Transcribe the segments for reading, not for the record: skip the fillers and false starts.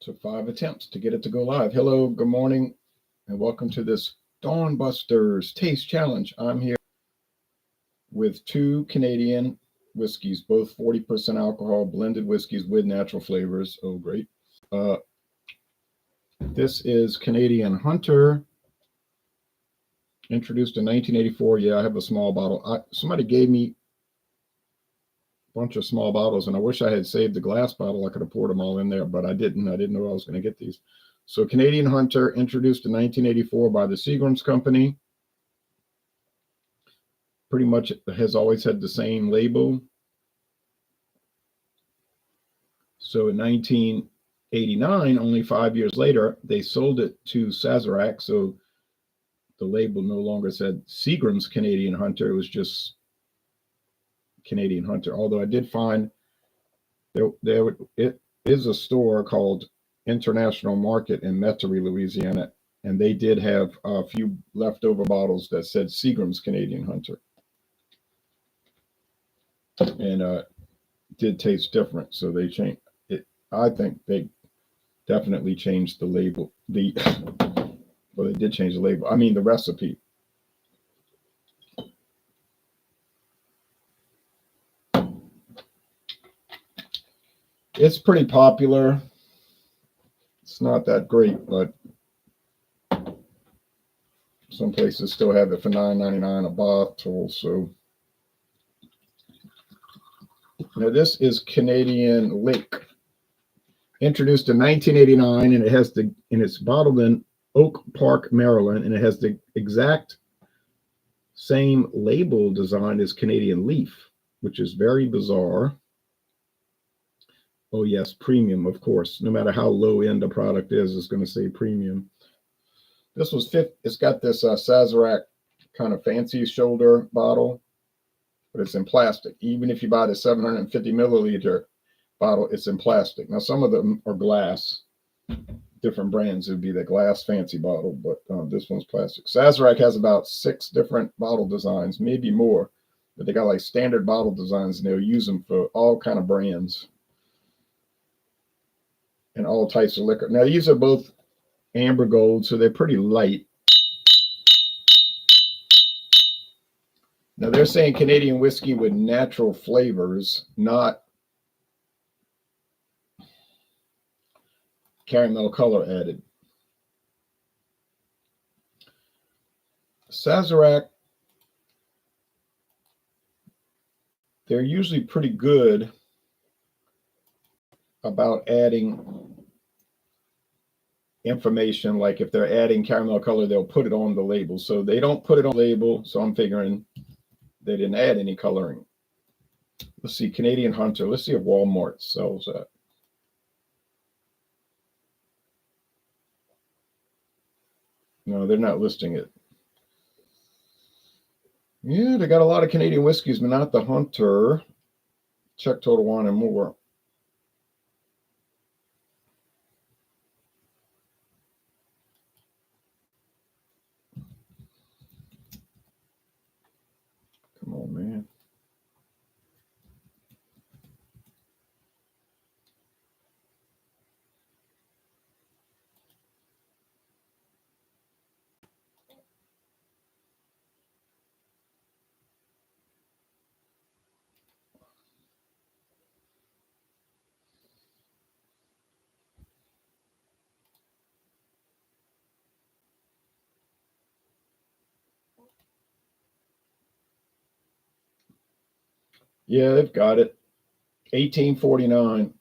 Took 5 attempts to get it to go live. Hello, good morning, and welcome to this Dawn Busters Taste Challenge. I'm here with 2 Canadian whiskeys, both 40% alcohol, blended whiskeys with natural flavors. Oh, great. This is Canadian Hunter, introduced in 1984. Yeah, I have a small bottle. Somebody gave me a bunch of small bottles, and I wish I had saved the glass bottle. I could have poured them all in there, but I didn't. I didn't know I was going to get these. So Canadian Hunter, introduced in 1984 by the Seagram Company. Pretty much has always had the same label. So in 1989, only 5 years later, they sold it to Sazerac. So the label no longer said Seagram's Canadian Hunter. It was just Canadian Hunter. Although I did find it is a store called International Market in Metairie, Louisiana, and they did have a few leftover bottles that said Seagram's Canadian Hunter, and did taste different. So they changed it. I think they definitely changed the label. Well, they did change the label. I mean, the recipe. It's pretty popular. It's not that great, but some places still have it for $9.99 a bottle. So now this is Canadian Lake, introduced in 1989, and it's bottled in Oak Park, Maryland, and it has the exact same label design as Canadian Leaf, which is very bizarre. Oh yes, premium, of course. No matter how low end a product is, it's going to say premium. This was it's got this Sazerac kind of fancy shoulder bottle, but it's in plastic. Even if you buy the 750 milliliter bottle, it's in plastic. Now some of them are glass. Different brands, it would be the glass fancy bottle, but this one's plastic. Sazerac has about 6 different bottle designs, maybe more, but they got like standard bottle designs, and they'll use them for all kind of brands and all types of liquor. Now these are both amber gold, so they're pretty light. Now they're saying Canadian whiskey with natural flavors, not caramel color added. Sazerac, they're usually pretty good about adding information. Like if they're adding caramel color, they'll put it on the label. So they don't put it on the label, so I'm figuring they didn't add any coloring. Let's see, Canadian Hunter. Let's see if Walmart sells that. No, they're not listing it. Yeah, they got a lot of Canadian whiskeys, but not the Hunter. Check Total Wine and More. Come on, man. Yeah, they've got it. 1849.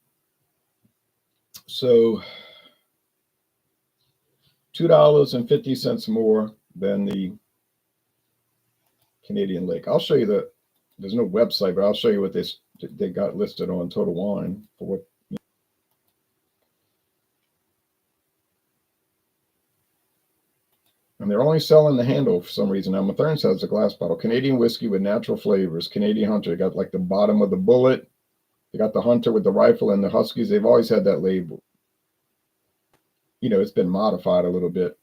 So $2.50 more than the Canadian Lake. I'll show you there's no website, but I'll show you what they got listed on Total Wine for what. And they're only selling the handle for some reason. Now, Mathern says a glass bottle. Canadian whiskey with natural flavors. Canadian Hunter. They got like the bottom of the bullet. They got the Hunter with the rifle and the Huskies. They've always had that label. You know, it's been modified a little bit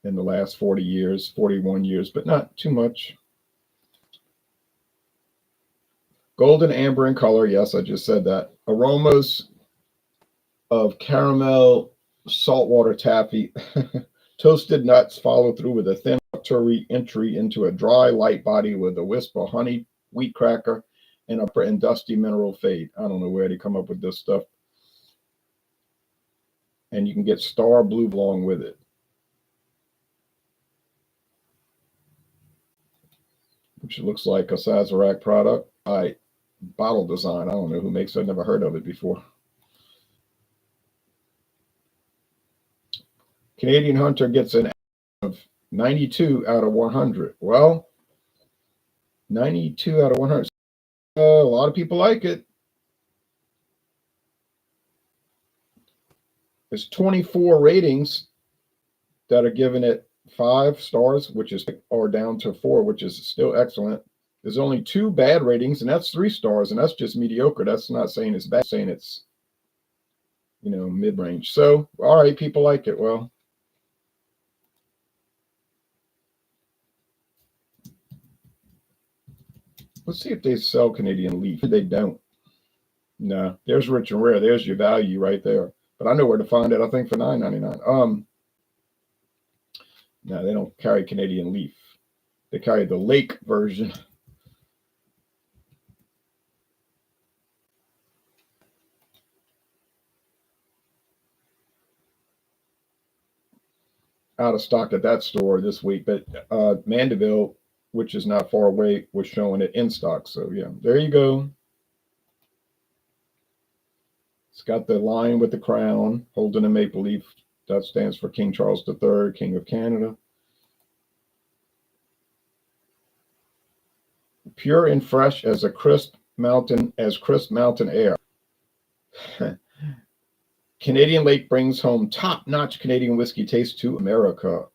in the last 40 years, 41 years, but not too much. Golden, amber in color. Yes, I just said that. Aromas. of caramel saltwater taffy. Toasted nuts follow through with a thin buttery entry into a dry, light body with a wisp of honey, wheat cracker, and a dusty mineral fade. I don't know where they come up with this stuff. And you can get Star Blue along with it, which looks like a Sazerac product. Bottle design. I don't know who makes it. I've never heard of it before. Canadian Hunter gets an of 92 out of 100. Well, 92 out of 100. A lot of people like it. There's 24 ratings that are giving it 5 stars, which is, or down to 4, which is still excellent. There's only 2 bad ratings, and that's 3 stars, and that's just mediocre. That's not saying it's bad, saying it's, mid-range. So, all right, people like it. Well, let's see if they sell Canadian Leaf. They don't. No, there's Rich and Rare. There's your value right there. But I know where to find it. I think for $9.99. No, they don't carry Canadian Leaf. They carry the Lake version. Out of stock at that store this week, but Mandeville, which is not far away, was showing it in stock. So yeah, there you go. It's got the lion with the crown holding a maple leaf. That stands for King Charles III, King of Canada. Pure and fresh as crisp mountain air. Canadian Lake brings home top-notch Canadian whiskey taste to America. Of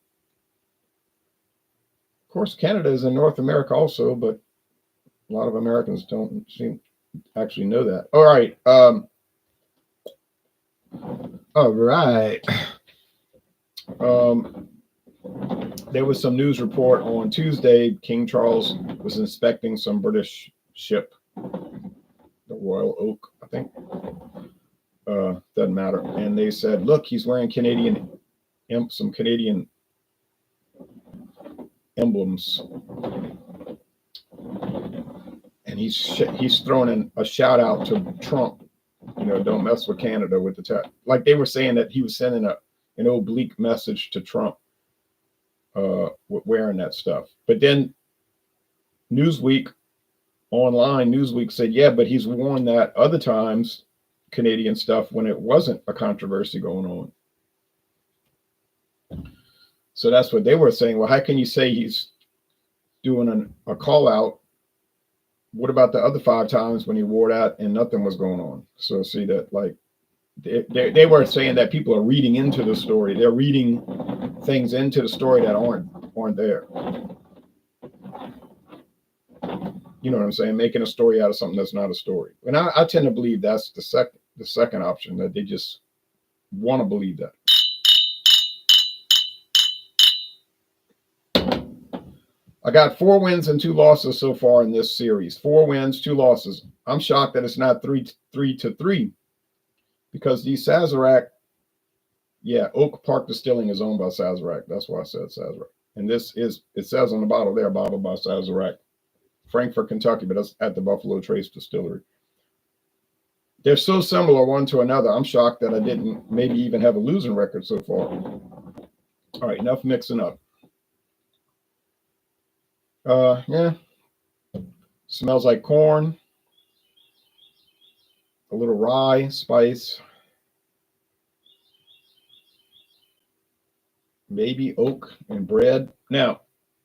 course, Canada is in North America also, but a lot of Americans don't seem actually know that. All right. There was some news report on Tuesday. King Charles was inspecting some British ship, the Royal Oak, I think. Doesn't matter. And they said, look, he's wearing some Canadian emblems. And he's throwing in a shout out to Trump. Don't mess with Canada with the tech. Like they were saying that he was sending an oblique message to Trump wearing that stuff. But then Newsweek said, yeah, but he's worn that other times, Canadian stuff, when it wasn't a controversy going on. So that's what they were saying. Well, how can you say he's doing a call out? What about the other 5 times when he wore that and nothing was going on? So see that, like, they were saying that people are reading into the story. They're reading things into the story that aren't there. You know what I'm saying? Making a story out of something that's not a story. And I tend to believe that's the second option, that they just want to believe that. I got 4 wins and 2 losses so far in this series. 4 wins, 2 losses. I'm shocked that it's not 3-3 because the Sazerac, Oak Park Distilling is owned by Sazerac. That's why I said Sazerac. And it says on the bottle there, bottled by Sazerac, Frankfort, Kentucky, but that's at the Buffalo Trace Distillery. They're so similar one to another. I'm shocked that I didn't maybe even have a losing record so far. All right, enough mixing up. Smells like corn, a little rye, spice, maybe oak and bread. Now,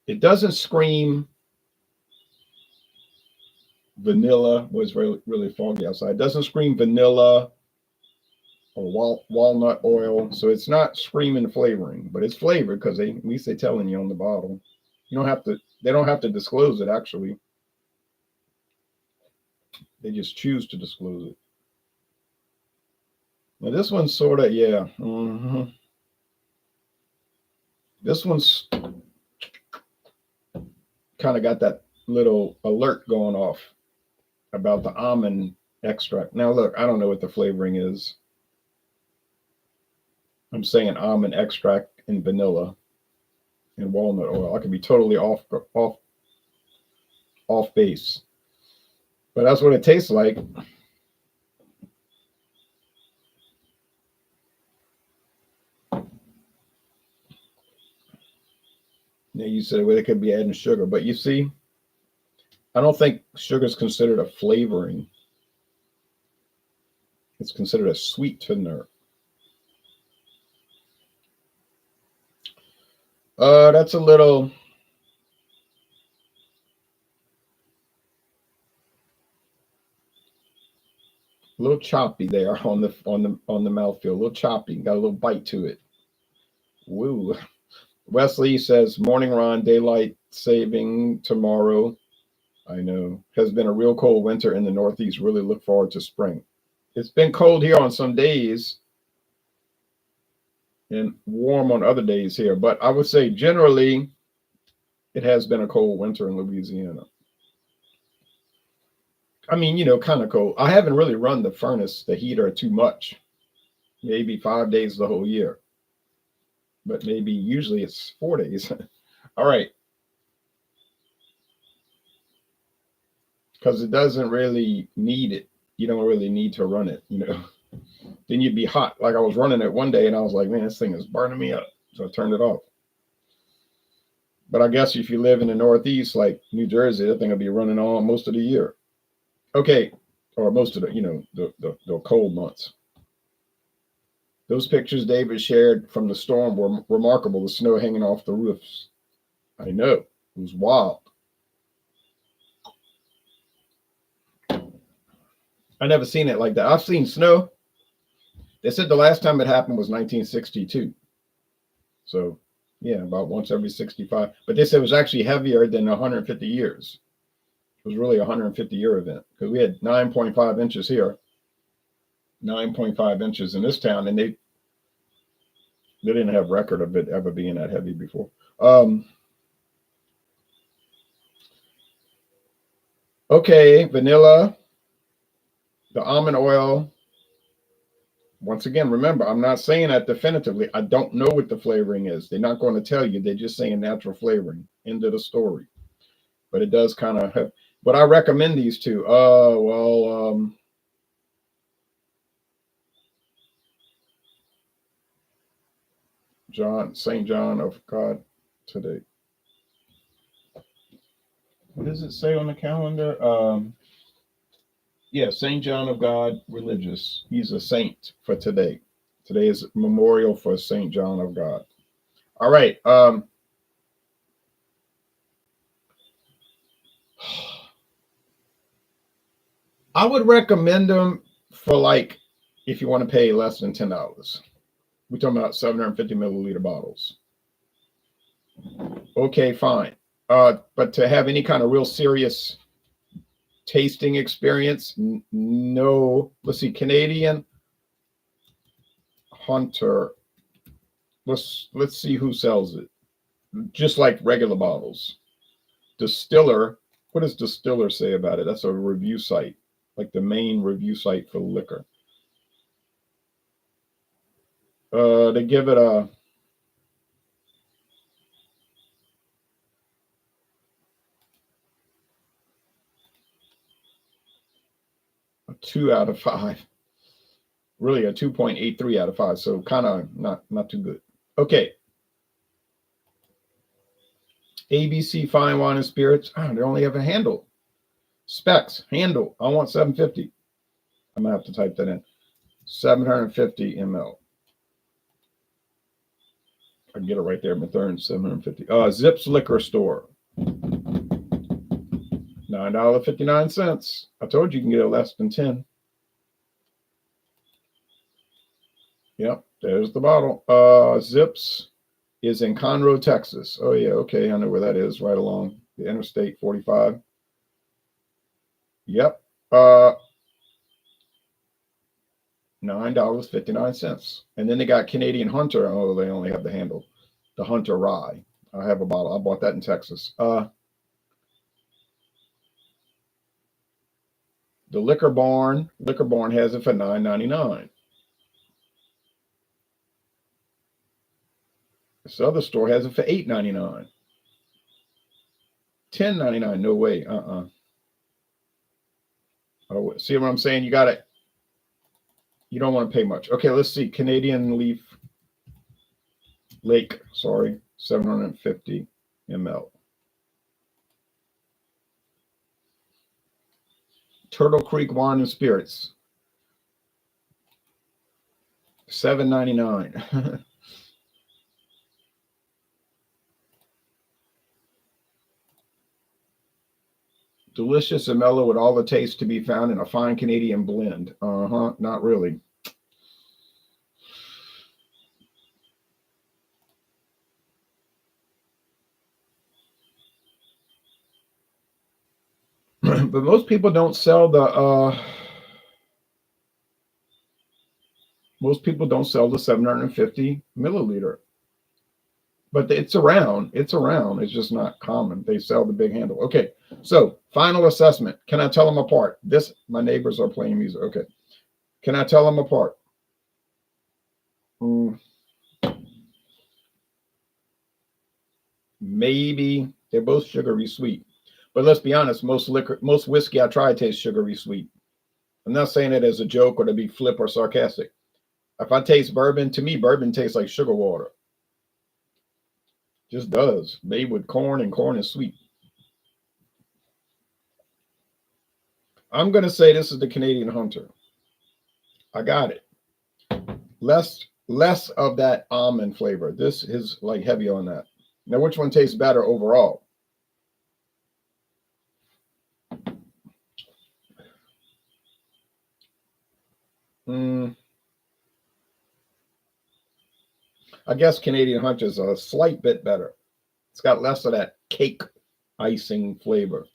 it doesn't scream vanilla. Was really, really foggy outside. It doesn't scream vanilla or walnut oil. So it's not screaming flavoring, but it's flavored because at least they're telling you on the bottle. They don't have to disclose it, actually. They just choose to disclose it. Now this one's sort of, This one's kind of got that little alert going off about the almond extract. Now look, I don't know what the flavoring is. I'm saying almond extract and vanilla and walnut oil. I could be totally off base, but that's what it tastes like. Now you said, well, it could be adding sugar, but you see, I don't think sugar is considered a flavoring. It's considered a sweetener. That's a little choppy there on the mouthfeel. A little choppy, got a little bite to it. Woo. Wesley says, "Morning, Ron. Daylight saving tomorrow. I know. Has been a real cold winter in the Northeast. Really look forward to spring. It's been cold here on some days and warm on other days here, but I would say generally it has been a cold winter in Louisiana. I mean, kind of cold. I haven't really run the furnace, the heater too much. Maybe 5 days the whole year, but maybe usually it's 4 days. All right, because it doesn't really need it. You don't really need to run it. Then you'd be hot. Like I was running it one day and I was like, man, this thing is burning me up. So I turned it off. But I guess if you live in the Northeast, like New Jersey, that thing will be running on most of the year. Okay. Or most of the cold months. Those pictures David shared from the storm were remarkable. The snow hanging off the roofs. I know. It was wild. I never seen it like that. I've seen snow. They said the last time it happened was 1962. So, yeah, about once every 65. But they said it was actually heavier than 150 years. It was really a 150-year event because we had 9.5 inches here, 9.5 inches in this town, and they didn't have record of it ever being that heavy before. Okay, vanilla, the almond oil. Once again, remember, I'm not saying that definitively. I don't know what the flavoring is. They're not going to tell you. They're just saying natural flavoring. End of the story. But it does kind of have. But I recommend these two. St. John of God today. What does it say on the calendar? Yeah, St. John of God religious. He's a saint for today. Today is memorial for St. John of God. All right. I would recommend them for like if you want to pay less than $10. We're talking about 750 milliliter bottles. Okay, fine. But to have any kind of real serious tasting experience, no. Let's see, Canadian Hunter. Let's see who sells it. Just like regular bottles. Distiller. What does Distiller say about it? That's a review site, like the main review site for liquor. They give it a 2 out of 5. Really a 2.83 out of 5. So kind of not too good. Okay. ABC Fine Wine and Spirits. Oh, they only have a handle. Specs, handle. I want 750. I'm going to have to type that in. 750 ml. I can get it right there. Mathern, 750. Zips Liquor Store. $9.59. I told you can get it less than 10. Yep, there's the bottle. Zips is in Conroe, Texas. Oh, yeah, okay. I know where that is, right along the Interstate 45. Yep. $9.59. And then they got Canadian Hunter. Oh, they only have the handle. The Hunter Rye. I have a bottle. I bought that in Texas. The Liquor Barn has it for $9.99. This other store has it for $8.99. $10.99. No way. Oh, see what I'm saying? You got it. You don't want to pay much. Okay, let's see. Canadian Leaf Lake, sorry, 750 ml. Turtle Creek Wine and Spirits, $7.99. Delicious and mellow with all the taste to be found in a fine Canadian blend. Not really. But most people don't sell the most people don't sell the 750 milliliter. But it's around. It's around. It's just not common. They sell the big handle. Okay. So final assessment. Can I tell them apart? My neighbors are playing music. Okay. Can I tell them apart? Maybe they're both sugary sweet. But let's be honest, most whiskey I try tastes sugary sweet. I'm not saying it as a joke or to be flip or sarcastic. If I taste bourbon, to me, bourbon tastes like sugar water. Just does. Made with corn, and corn is sweet. I'm going to say this is the Canadian Hunter. I got it. Less of that almond flavor. This is like heavy on that. Now, which one tastes better overall? I guess Canadian Hunter is a slight bit better. It's got less of that cake icing flavor.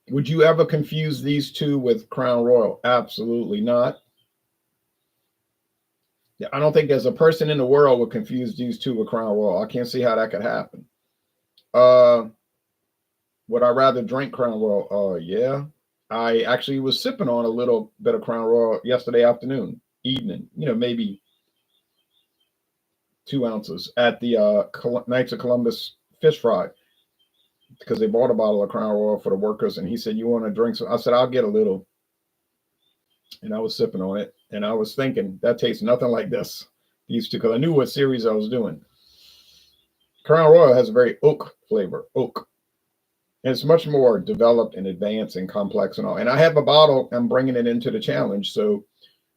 Would you ever confuse these two with Crown Royal? Absolutely not. I don't think there's a person in the world would confuse these two with Crown Royal. I can't see how that could happen. Would I rather drink Crown Royal? Yeah. I actually was sipping on a little bit of Crown Royal yesterday evening, maybe 2 ounces at the Knights of Columbus fish fry, because they bought a bottle of Crown Royal for the workers, and he said, "You want to drink some?" I said, "I'll get a little." And I was sipping on it, and I was thinking, that tastes nothing like this. These two, because I knew what series I was doing. Crown Royal has a very oak flavor, oak. And it's much more developed and advanced and complex and all. And I have a bottle, I'm bringing it into the challenge. So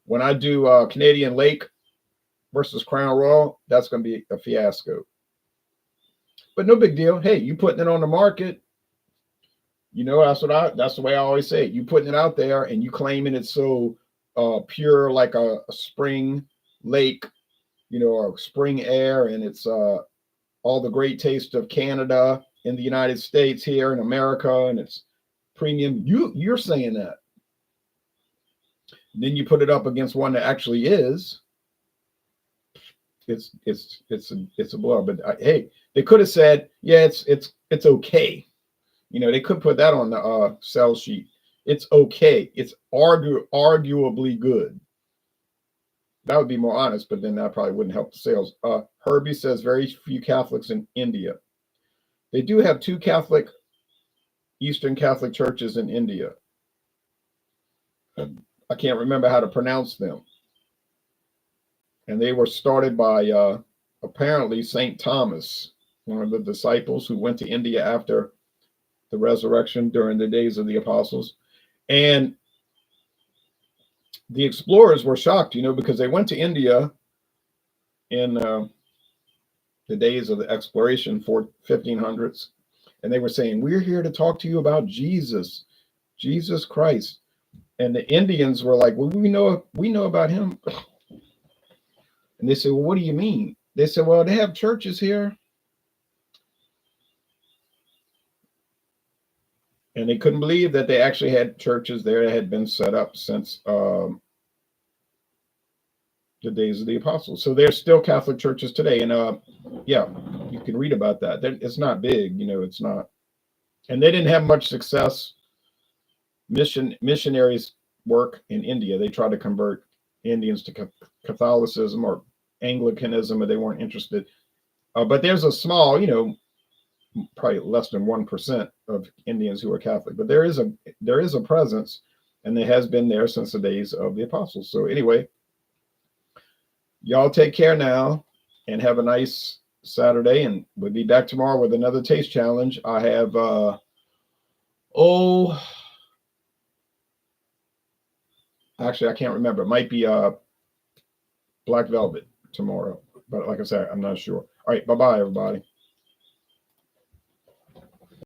when I do Canadian Lake versus Crown Royal, that's going to be a fiasco. But no big deal. Hey, you putting it on the market, that's the way I always say it. You putting it out there and you claiming it's so pure, like a spring lake, or spring air, and it's all the great taste of Canada in the United States here in America, and it's premium. You're saying that. Then you put it up against one that actually is. It's a blur. But hey, they could have said, yeah, it's okay. They could put that on the sell sheet. It's okay. It's arguably good. That would be more honest, but then that probably wouldn't help the sales. Herbie says very few Catholics in India. They do have 2 Eastern Catholic churches in India. I can't remember how to pronounce them. And they were started by apparently St. Thomas, one of the disciples who went to India after the resurrection during the days of the apostles. And the explorers were shocked, because they went to India in the days of the exploration, 1500s. And they were saying, we're here to talk to you about Jesus Christ. And the Indians were like, well, we know about him. And they said, well, what do you mean? They said, well, they have churches here. And they couldn't believe that they actually had churches there that had been set up since the days of the apostles. So there's still Catholic churches today. And yeah, you can read about that. It's not big, it's not. And they didn't have much success. Missionaries work in India. They try to convert Indians to Catholicism or Anglicanism, or they weren't interested. But there's a small, probably less than 1% of Indians who are Catholic, but there is a presence, and it has been there since the days of the apostles. So anyway, y'all take care now and have a nice Saturday, and we'll be back tomorrow with another taste challenge. I have actually I can't remember. It might be Black Velvet tomorrow, but like I said, I'm not sure. All right, bye-bye everybody.